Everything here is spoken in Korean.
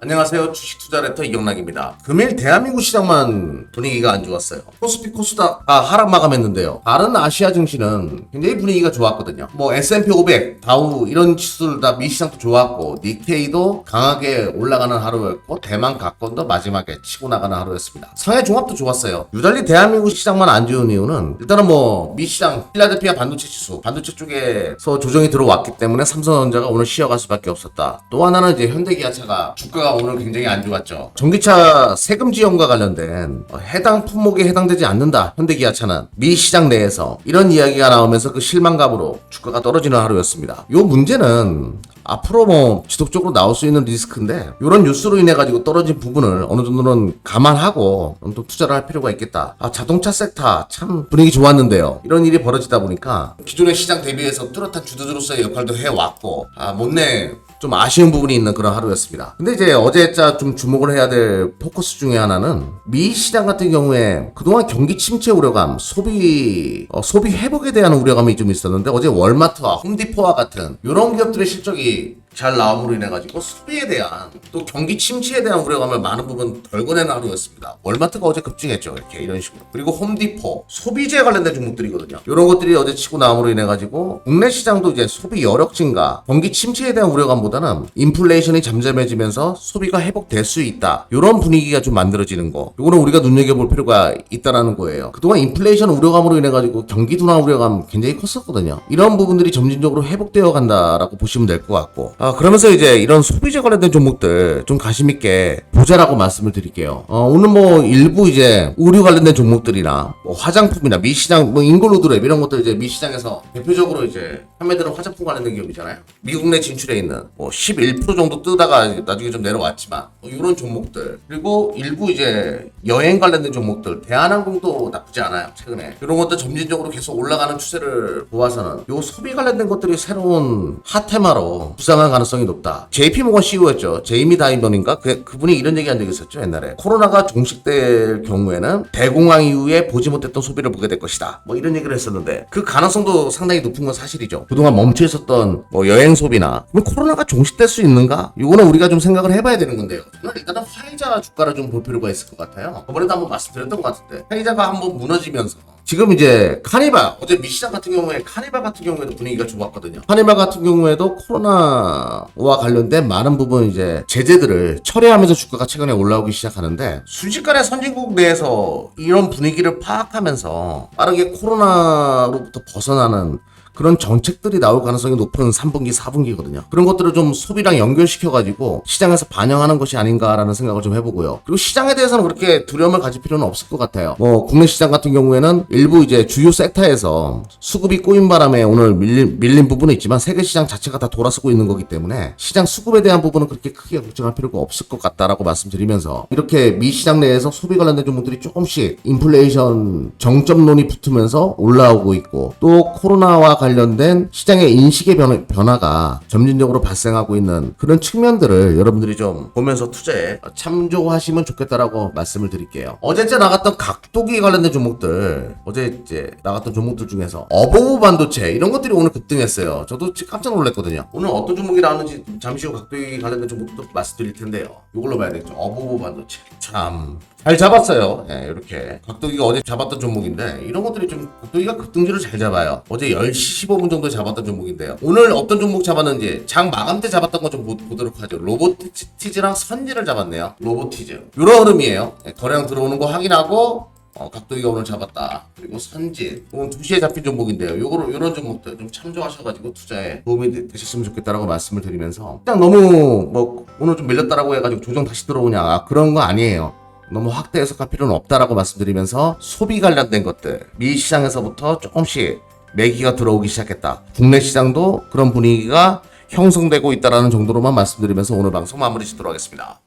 안녕하세요. 주식투자레터 이경락입니다. 금일 대한민국 시장만 분위기가 안 좋았어요. 코스피 코스닥가 하락 마감했는데요. 다른 아시아 증시는 굉장히 분위기가 좋았거든요. S&P 500, 다우 이런 지수들 다 미시장도 좋았고 니케이도 강하게 올라가는 하루였고 대만 가건도 마지막에 치고 나가는 하루였습니다. 상해 종합도 좋았어요. 유달리 대한민국 시장만 안 좋은 이유는 일단은 미시장 필라델피아 반도체 지수 반도체 쪽에서 조정이 들어왔기 때문에 삼성전자가 오늘 쉬어갈 수밖에 없었다. 또 하나는 이제 현대기아차가 주가가 오늘 굉장히 안 좋았죠. 전기차 세금 지원과 관련된 해당 품목에 해당되지 않는다. 현대기아차는 미 시장 내에서 이런 이야기가 나오면서 그 실망감으로 주가가 떨어지는 하루였습니다. 요 문제는 앞으로 지속적으로 나올 수 있는 리스크인데 이런 뉴스로 인해 가지고 떨어진 부분을 어느 정도는 감안하고 또 투자를 할 필요가 있겠다. 자동차 섹터 참 분위기 좋았는데요. 이런 일이 벌어지다 보니까 기존의 시장 대비해서 뚜렷한 주도주로서의 역할도 해왔고 못내 좀 아쉬운 부분이 있는 그런 하루였습니다. 근데 이제 어제 좀 주목을 해야 될 포커스 중에 하나는 미 시장 같은 경우에 그동안 경기 침체 우려감, 소비 회복에 대한 우려감이 좀 있었는데 어제 월마트와 홈디포와 같은 이런 기업들의 실적이 잘 나옴으로 인해 가지고 소비에 대한 또 경기 침체에 대한 우려감을 많은 부분 덜어내는 하루였습니다. 월마트가 어제 급증했죠. 이런 식으로. 그리고 홈디포 소비재 관련된 종목들이거든요. 이런 것들이 어제 치고 나옴으로 인해 가지고 국내 시장도 이제 소비 여력 증가, 경기 침체에 대한 우려감보다는 인플레이션이 잠잠해지면서 소비가 회복될 수 있다. 이런 분위기가 좀 만들어지는 거. 이거는 우리가 눈여겨볼 필요가 있다라는 거예요. 그동안 인플레이션 우려감으로 인해 가지고 경기 둔화 우려감 굉장히 컸었거든요. 이런 부분들이 점진적으로 회복되어 간다라고 보시면 될 것 같고. 그러면서 이제 이런 소비재 관련된 종목들 좀 관심있게 보자라고 말씀을 드릴게요. 오늘 일부 이제 의류 관련된 종목들이나 화장품이나 미시장, 인골루드랩 이런 것들 이제 미시장에서 대표적으로 이제 판매되는 화장품 관련된 기업이잖아요. 미국 내 진출해 있는 11% 정도 뜨다가 나중에 좀 내려왔지만 이런 종목들 그리고 일부 이제 여행 관련된 종목들 대한항공도 나쁘지 않아요. 최근에 이런 것들 점진적으로 계속 올라가는 추세를 보아서는 요 소비 관련된 것들이 새로운 핫테마로 부상할 가능성이 높다. JP모건 CEO였죠. 제이미 다이먼인가? 그분이 이런 얘기 한 적이 있었죠. 옛날에. 코로나가 종식될 경우에는 대공황 이후에 보지 못했던 소비를 보게 될 것이다. 이런 얘기를 했었는데 그 가능성도 상당히 높은 건 사실이죠. 그동안 멈춰 있었던 여행 소비나 그럼 코로나가 종식될 수 있는가? 이거는 우리가 좀 생각을 해봐야 되는 건데요. 저는 일단은 화이자 주가를 좀 볼 필요가 있을 것 같아요. 저번에도 한번 말씀드렸던 것 같은데 화이자가 한번 무너지면서 지금 이제 카니발 어제 미시장 같은 경우에 카니발 같은 경우에도 분위기가 좋았거든요. 카니발 같은 경우에도 코로나와 관련된 많은 부분 이제 제재들을 철회하면서 주가가 최근에 올라오기 시작하는데 순식간에 선진국 내에서 이런 분위기를 파악하면서 빠르게 코로나로부터 벗어나는 그런 정책들이 나올 가능성이 높은 3분기, 4분기거든요. 그런 것들을 좀 소비랑 연결시켜가지고 시장에서 반영하는 것이 아닌가라는 생각을 좀 해보고요. 그리고 시장에 대해서는 그렇게 두려움을 가질 필요는 없을 것 같아요. 국내 시장 같은 경우에는 일부 이제 주요 섹터에서 수급이 꼬인 바람에 오늘 밀린 부분은 있지만 세계 시장 자체가 다 돌아서고 있는 거기 때문에 시장 수급에 대한 부분은 그렇게 크게 걱정할 필요가 없을 것 같다라고 말씀드리면서 이렇게 미 시장 내에서 소비 관련된 종목들이 조금씩 인플레이션 정점론이 붙으면서 올라오고 있고 또 코로나와 관련된 시장의 인식의 변화가 점진적으로 발생하고 있는 그런 측면들을 여러분들이 좀 보면서 투자에 참조하시면 좋겠다라고 말씀을 드릴게요. 어제째 나갔던 각도기 관련된 종목들, 어제 이제 나갔던 종목들 중에서 어보브 반도체 이런 것들이 오늘 급등했어요. 저도 깜짝 놀랐거든요. 오늘 어떤 종목이 나오는지 잠시 후 각도기 관련된 종목도 말씀드릴 텐데요. 이걸로 봐야 되겠죠. 어보브 반도체 참 잘 잡았어요. 이렇게 각도기가 어제 잡았던 종목인데 이런 것들이 좀 각도기가 급등주를 잘 잡아요. 어제 10시 15분 정도에 잡았던 종목인데요. 오늘 어떤 종목 잡았는지 장 마감 때 잡았던 거 좀 보도록 하죠. 로보티즈랑 선지를 잡았네요. 로보티즈 이런 흐름이에요. 거래량 들어오는 거 확인하고 각도기가 오늘 잡았다. 그리고 선진 오늘 2시에 잡힌 종목인데요. 요런 종목들 좀 참조하셔가지고 투자에 도움이 되셨으면 좋겠다라고 말씀을 드리면서 그냥 너무 오늘 좀 밀렸다라고 해가지고 조정 다시 들어오냐 그런 거 아니에요. 너무 확대 해석할 필요는 없다라고 말씀드리면서 소비 관련된 것들 미 시장에서부터 조금씩 매기가 들어오기 시작했다. 국내 시장도 그런 분위기가 형성되고 있다라는 정도로만 말씀드리면서 오늘 방송 마무리 짓도록 하겠습니다.